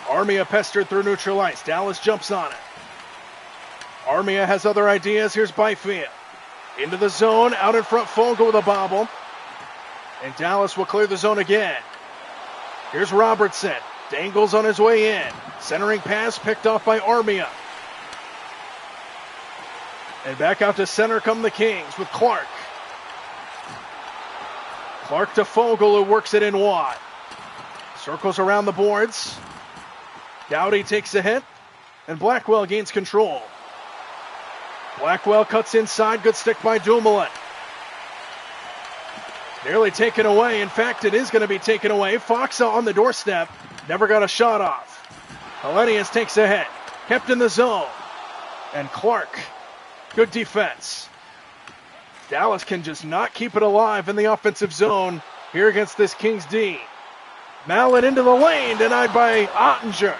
Armia pestered through neutral ice. Dallas jumps on it. Armia has other ideas. Here's Byfield. Into the zone, out in front, Fogle with a bobble. And Dallas will clear the zone again. Here's Robertson. Dangles on his way in. Centering pass picked off by Armia. And back out to center come the Kings with Clark. Clark to Fogle, who works it in wide. Circles around the boards. Doughty takes a hit, and Blackwell gains control. Blackwell cuts inside, good stick by Dumoulin. Nearly taken away. In fact, it is going to be taken away. Faksa on the doorstep, never got a shot off. Helenius takes a hit, kept in the zone. And Clark, good defense. Dallas can just not keep it alive in the offensive zone here against this Kings D. Mallet into the lane, denied by Ottinger.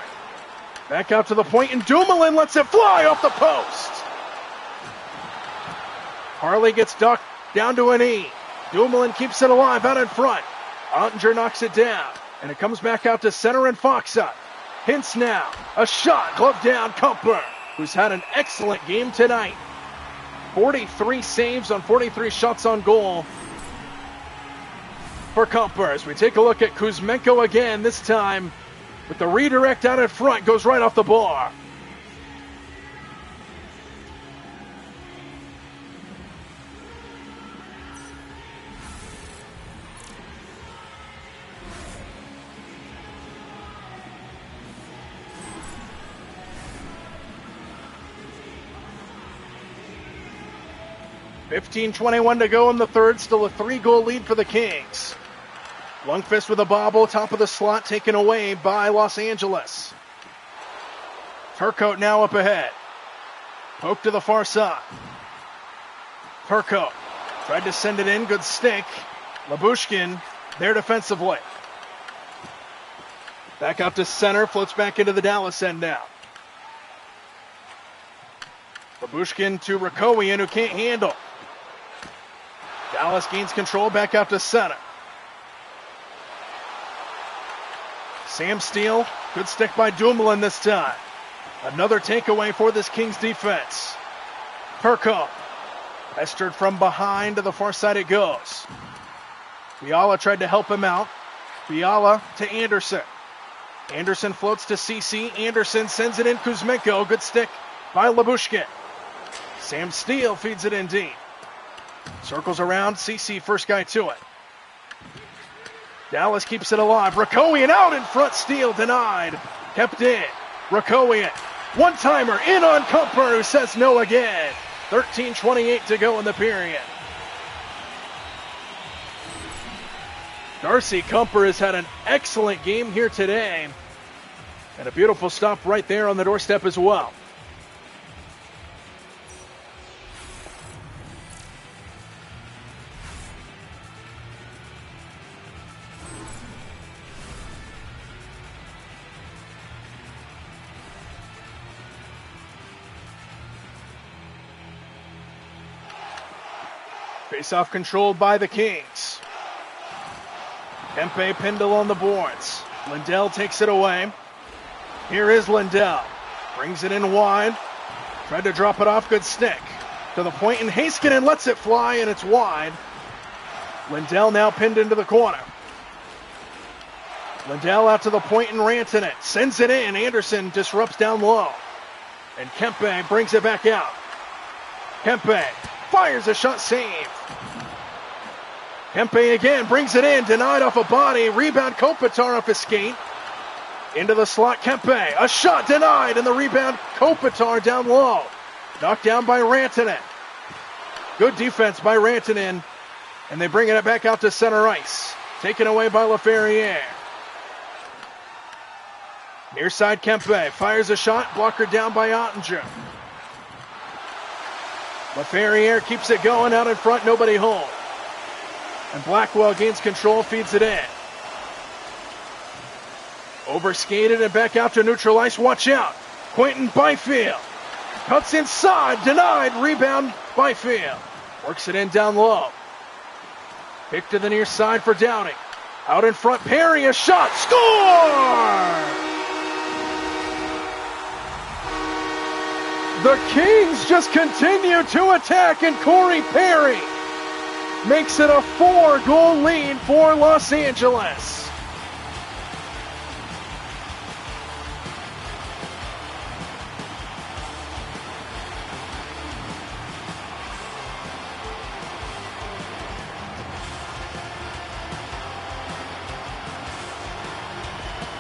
Back out to the point, and Dumoulin lets it fly off the post. Harley gets ducked down to an E. Dumoulin keeps it alive out in front. Ottinger knocks it down, and it comes back out to center and Faksa. Hintz now, a shot, gloved down, Kumper, who's had an excellent game tonight. 43 saves on 43 shots on goal for Kumper. As we take a look at Kuzmenko again, this time with the redirect out in front, goes right off the bar. .21 to go in the third. Still a 3-goal lead for the Kings. Lundqvist with a bobble, top of the slot, taken away by Los Angeles. Turcotte now up ahead. Poke to the far side. Turcotte tried to send it in, good stick. Labushkin there defensively. Back out to center, floats back into the Dallas end now. Labushkin to Rakowian, who can't handle. Dallas gains control, back out to center. Sam Steele, good stick by Dumoulin this time. Another takeaway for this Kings defense. Turcotte, pestered from behind, to the far side it goes. Fiala tried to help him out. Fiala to Anderson. Anderson floats to CC. Anderson sends it in. Kuzmenko. Good stick by Labushkin. Sam Steele feeds it in deep. Circles around. CC first guy to it. Dallas keeps it alive. Rakowian out in front. Steele denied. Kept in. Rakowian. One-timer in on Kumper, who says no again. 13:28 to go in the period. Darcy Kumper has had an excellent game here today. And a beautiful stop right there on the doorstep as well. Face-off controlled by the Kings. Kempe Pendle on the boards. Lindell takes it away. Here is Lindell. Brings it in wide. Tried to drop it off. Good stick. To the point, and Heiskanen lets it fly, and it's wide. Lindell now pinned into the corner. Lindell out to the point and Rantanen. Sends it in. Anderson disrupts down low. And Kempe brings it back out. Kempe fires a shot, save. Kempe again brings it in, denied off a body. Rebound Kopitar off his skate. Into the slot, Kempe. A shot denied, and the rebound Kopitar down low. Knocked down by Rantanen. Good defense by Rantanen. And they bring it back out to center ice. Taken away by LaFerriere. Near side, Kempe fires a shot. Blocker down by Ottinger. LaFerriere keeps it going out in front. Nobody home. And Blackwell gains control, feeds it in. Overskated and back out to neutral ice. Watch out. Quentin Byfield. Cuts inside. Denied. Rebound Byfield. Works it in down low. Pick to the near side for Downing. Out in front. Perry. A shot. Score! The Kings just continue to attack, and Corey Perry makes it a 4-goal lead for Los Angeles.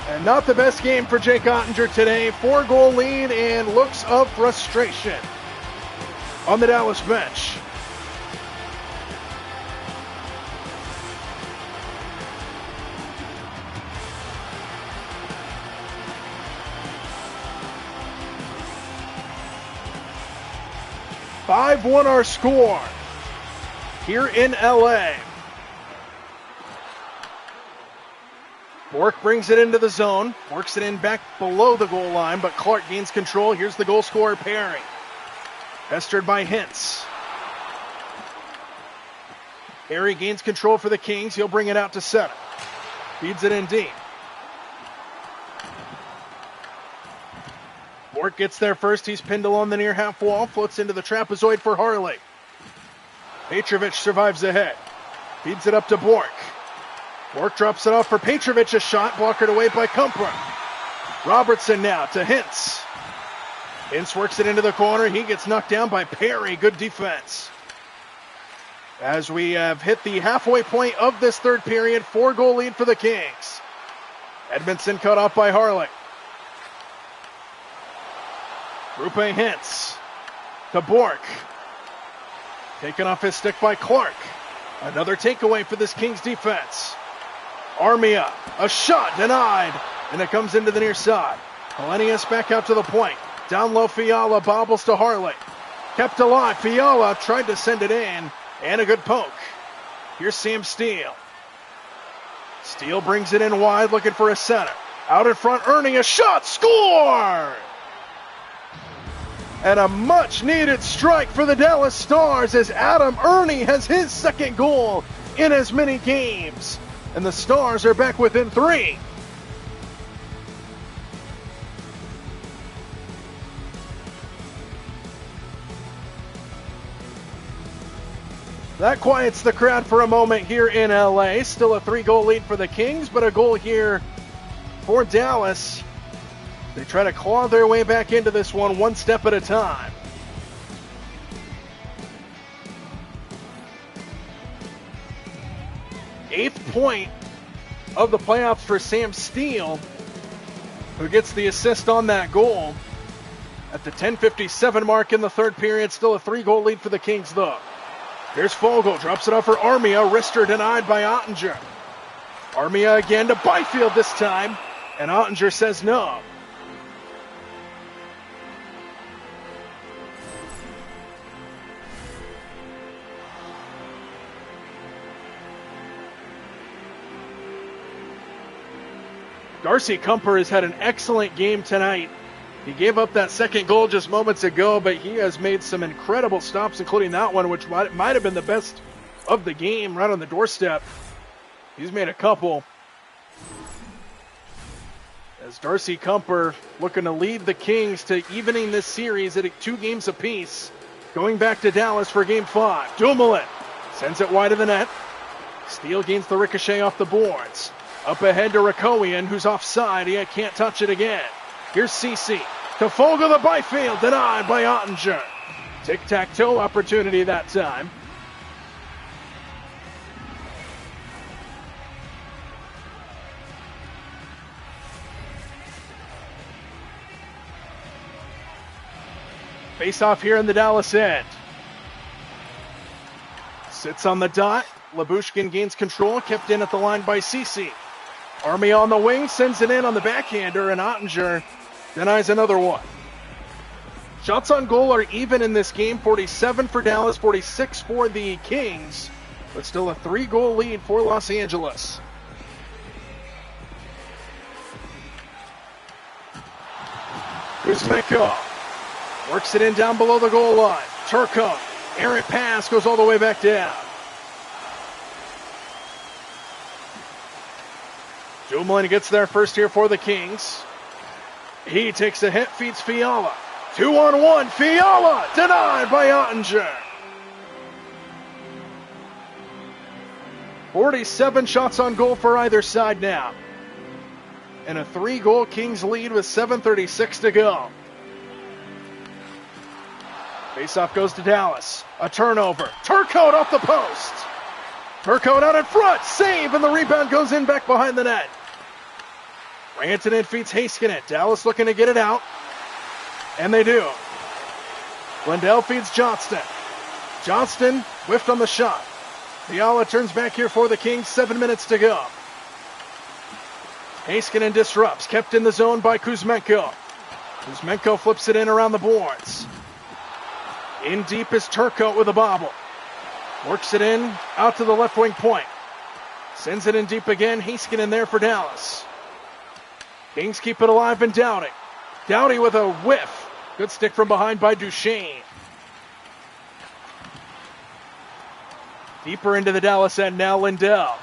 And not the best game for Jake Ottinger today. 4-goal lead and looks of frustration on the Dallas bench. (5-1) our score here in LA. Bork brings it into the zone, works it in back below the goal line, but Clark gains control. Here's the goal scorer, Perry. Pestered by Hintz. Perry gains control for the Kings. He'll bring it out to center. Feeds it in deep. Bork gets there first. He's pinned along the near half wall. Floats into the trapezoid for Harley. Petrovic survives ahead. Feeds it up to Bork. Bork drops it off for Petrovic. A shot blockered away by Kumper. Robertson now to Hintz. Hintz works it into the corner. He gets knocked down by Perry. Good defense. As we have hit the halfway point of this third period, 4-goal lead for the Kings. Edmondson cut off by Harley. Rupe Hintz to Bork. Taken off his stick by Clark. Another takeaway for this Kings defense. Armia, a shot denied, and it comes into the near side. Hellenius back out to the point. Down low, Fiala bobbles to Harley. Kept alive, Fiala tried to send it in, and a good poke. Here's Sam Steele. Steele brings it in wide, looking for a center. Out in front, earning a shot, score! And a much-needed strike for the Dallas Stars as Adam Ernie has his second goal in as many games. And the Stars are back within 3. That quiets the crowd for a moment here in LA. Still a 3-goal lead for the Kings, but a goal here for Dallas. They try to claw their way back into this one step at a time. Eighth point of the playoffs for Sam Steele, who gets the assist on that goal. At the 10:57 mark in the third period, still a 3-goal lead for the Kings, though. Here's Fogle, drops it off for Armia, wrister denied by Ottinger. Armia again to Byfield this time, and Ottinger says no. Darcy Kumper has had an excellent game tonight. He gave up that second goal just moments ago, but he has made some incredible stops, including that one, which might have been the best of the game, right on the doorstep. He's made a couple. As Darcy Kumper looking to lead the Kings to evening this series at 2 games apiece, going back to Dallas for Game 5. Dumoulin sends it wide of the net. Steele gains the ricochet off the boards. Up ahead to Rakowian, who's offside. He can't touch it again. Here's Cece to Fogle the Byfield, denied by Ottinger. Tic-tac-toe opportunity that time. Face off here in the Dallas end. Sits on the dot. Labushkin gains control, kept in at the line by Cece. Army on the wing, sends it in on the backhander, and Ottinger denies another one. Shots on goal are even in this game, 47 for Dallas, 46 for the Kings, but still a 3-goal lead for Los Angeles. Kuzmenko works it in down below the goal line. Turco, errant pass, goes all the way back down. Dumoulin gets there first here for the Kings. He takes a hit, feeds Fiala. 2-on-1, Fiala denied by Ottinger. 47 shots on goal for either side now. And a 3-goal Kings lead with 7:36 to go. Faceoff goes to Dallas. A turnover. Turcotte off the post. Turcotte out in front. Save, and the rebound goes in back behind the net. Rantanen feeds Heiskanen. Dallas looking to get it out. And they do. Lindell feeds Johnston. Johnston whiffed on the shot. Fiala turns back here for the Kings. 7 minutes to go. Heiskanen disrupts. Kept in the zone by Kuzmenko. Kuzmenko flips it in around the boards. In deep is Turcotte with a bobble. Works it in out to the left wing point. Sends it in deep again. Heiskanen there for Dallas. Kings keep it alive and Doughty. Doughty with a whiff. Good stick from behind by Duchesne. Deeper into the Dallas end now, Lindell.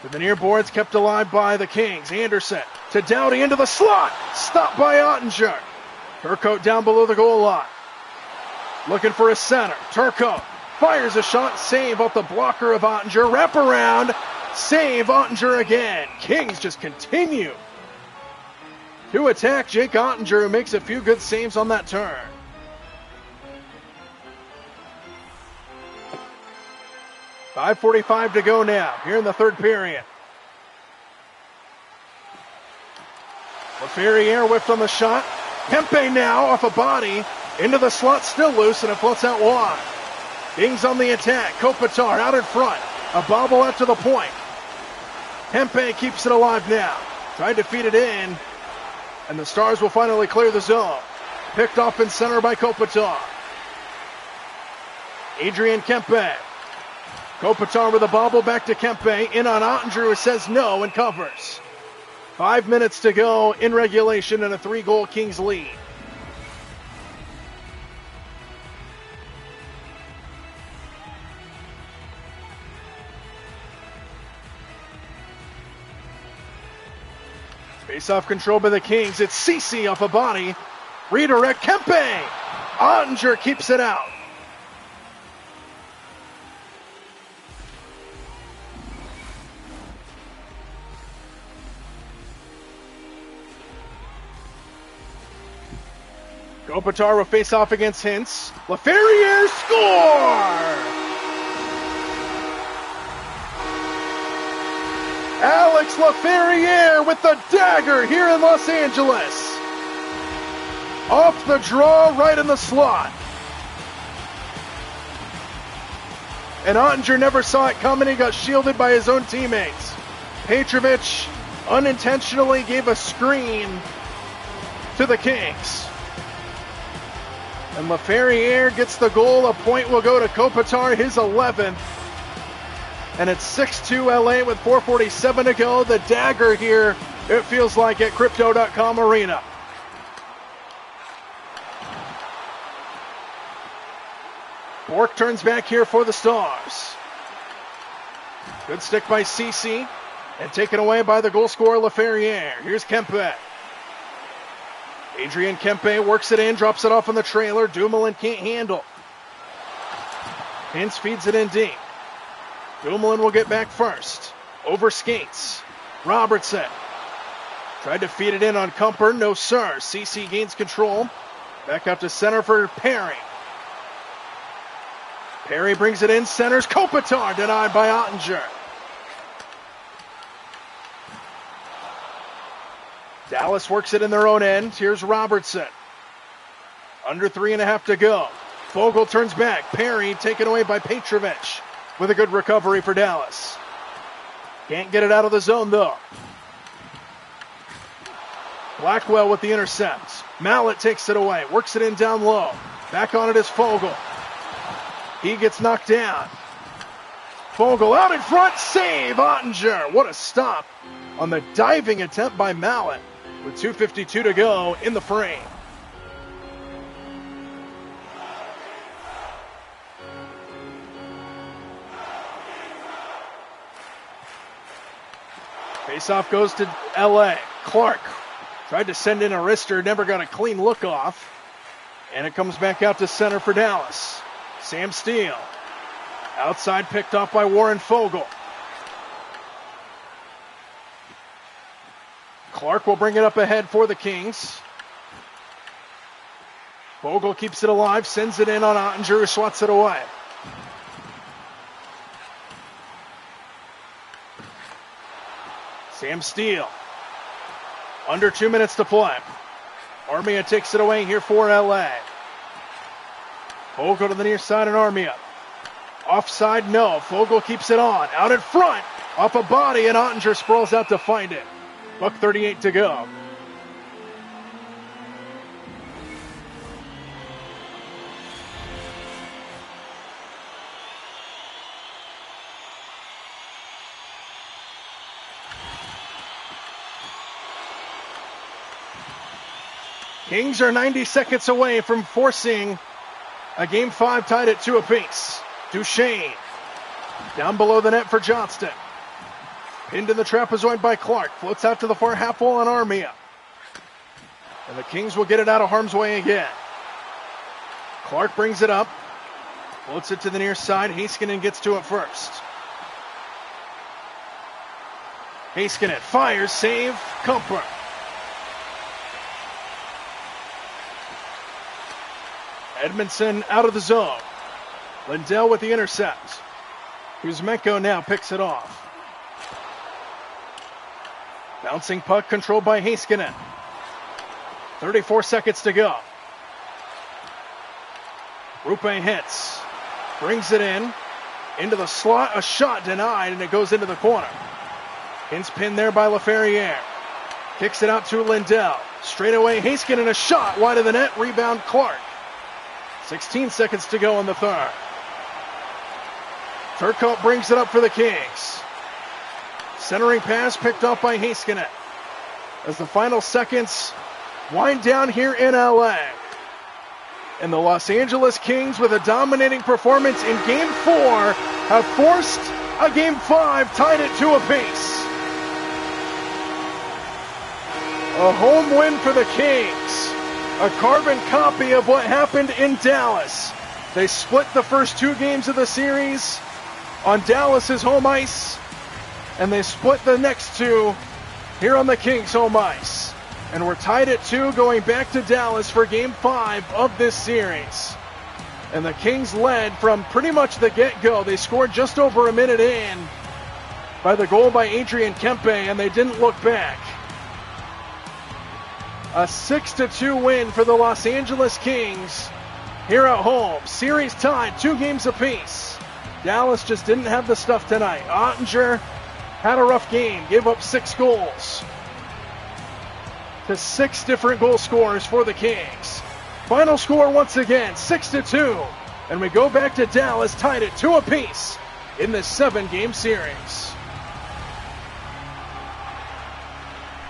To the near boards, kept alive by the Kings. Anderson to Doughty into the slot. Stopped by Ottinger. Turcotte down below the goal line. Looking for a center. Turcotte fires a shot. Save off the blocker of Ottinger. Wrap around. Save Ottinger again. Kings just continue to attack Jake Ottinger, who makes a few good saves on that turn. .5:45 to go now, here in the third period. LaFerriere whiffed on the shot. Kempe now off a body, into the slot, still loose, and it floats out wide. Kings on the attack. Kopitar out in front. A bobble out to the point. Kempe keeps it alive now. Tried to feed it in, and the Stars will finally clear the zone. Picked off in center by Kopitar. Adrian Kempe. Kopitar with a bobble back to Kempe. In on Ottinger, who says no and covers. 5 minutes to go in regulation and a 3-goal Kings lead. Face-off control by the Kings. It's Cece off a body. Redirect Kempe. Ottinger keeps it out. Kopitar will face off against Hintz. LaFerriere score! Alex LaFerriere with the dagger here in Los Angeles. Off the draw, right in the slot. And Ottinger never saw it coming. He got shielded by his own teammates. Petrovic unintentionally gave a screen to the Kings. And LaFerriere gets the goal. A point will go to Kopitar, his 11th. And it's 6-2 LA with 4:47 to go. The dagger here, it feels like, at Crypto.com Arena. Bork turns back here for the Stars. Good stick by Ceci. And taken away by the goal scorer, LaFerriere. Here's Kempe. Adrian Kempe works it in, drops it off on the trailer. Dumoulin can't handle. Hintz feeds it in deep. Dumoulin will get back first. Over skates. Robertson. Tried to feed it in on Kumper. No, sir. Ceci gains control. Back up to center for Perry. Perry brings it in. Centers. Kopitar denied by Ottinger. Dallas works it in their own end. Here's Robertson. Under 3.5 to go. Fogle turns back. Perry taken away by Petrovic with a good recovery for Dallas. Can't get it out of the zone though. Blackwell with the intercept. Mallet takes it away. Works it in down low. Back on it is Fogle. He gets knocked down. Fogle out in front. Save Ottinger. What a stop on the diving attempt by Mallet. With 2:52 to go in the frame. Faceoff goes to LA. Clark tried to send in a wrister, never got a clean look off. And it comes back out to center for Dallas. Sam Steele. Outside picked off by Warren Fogle. Clark will bring it up ahead for the Kings. Fogle keeps it alive, sends it in on Ottinger, who swats it away. Sam Steele. Under 2 minutes to play. Armia takes it away here for LA. Fogle to the near side and Armia. Offside, no. Fogle keeps it on. Out in front. Off a body, and Ottinger sprawls out to find it. $1:38 to go. Kings are 90 seconds away from forcing a Game 5 tied at 2 apiece. Duchesne down below the net for Johnston. Pinned in the trapezoid by Clark. Floats out to the far half wall on Armia. And the Kings will get it out of harm's way again. Clark brings it up. Floats it to the near side. Heiskanen gets to it first. Heiskanen fires. Save. Kumper. Edmondson out of the zone. Lindell with the intercept. Kuzmenko now picks it off. Bouncing puck controlled by Heiskanen. 34 seconds to go. Rupe hits. Brings it in. Into the slot. A shot denied, and it goes into the corner. Hintz pinned there by LaFerriere. Kicks it out to Lindell. Straight away, Heiskanen, a shot wide of the net. Rebound, Clark. 16 seconds to go in the third. Turcotte brings it up for the Kings. Centering pass picked up by Heiskanen. As the final seconds wind down here in LA. And the Los Angeles Kings, with a dominating performance in Game 4, have forced a Game 5 tied at 2 apiece. A home win for the Kings. A carbon copy of what happened in Dallas. They split the first 2 games of the series on Dallas's home ice, and they split the next 2 here on the Kings' home ice. And we're tied at 2 going back to Dallas for Game 5 of this series. And the Kings led from pretty much the get-go. They scored just over a minute in by the goal by Adrian Kempe, and they didn't look back. A 6-2 win for the Los Angeles Kings here at home. Series tied 2 games apiece. Dallas just didn't have the stuff tonight. Ottinger had a rough game, gave up 6 goals to 6 different goal scorers for the Kings. Final score once again, 6-2. And we go back to Dallas tied at 2 apiece in this 7-game series.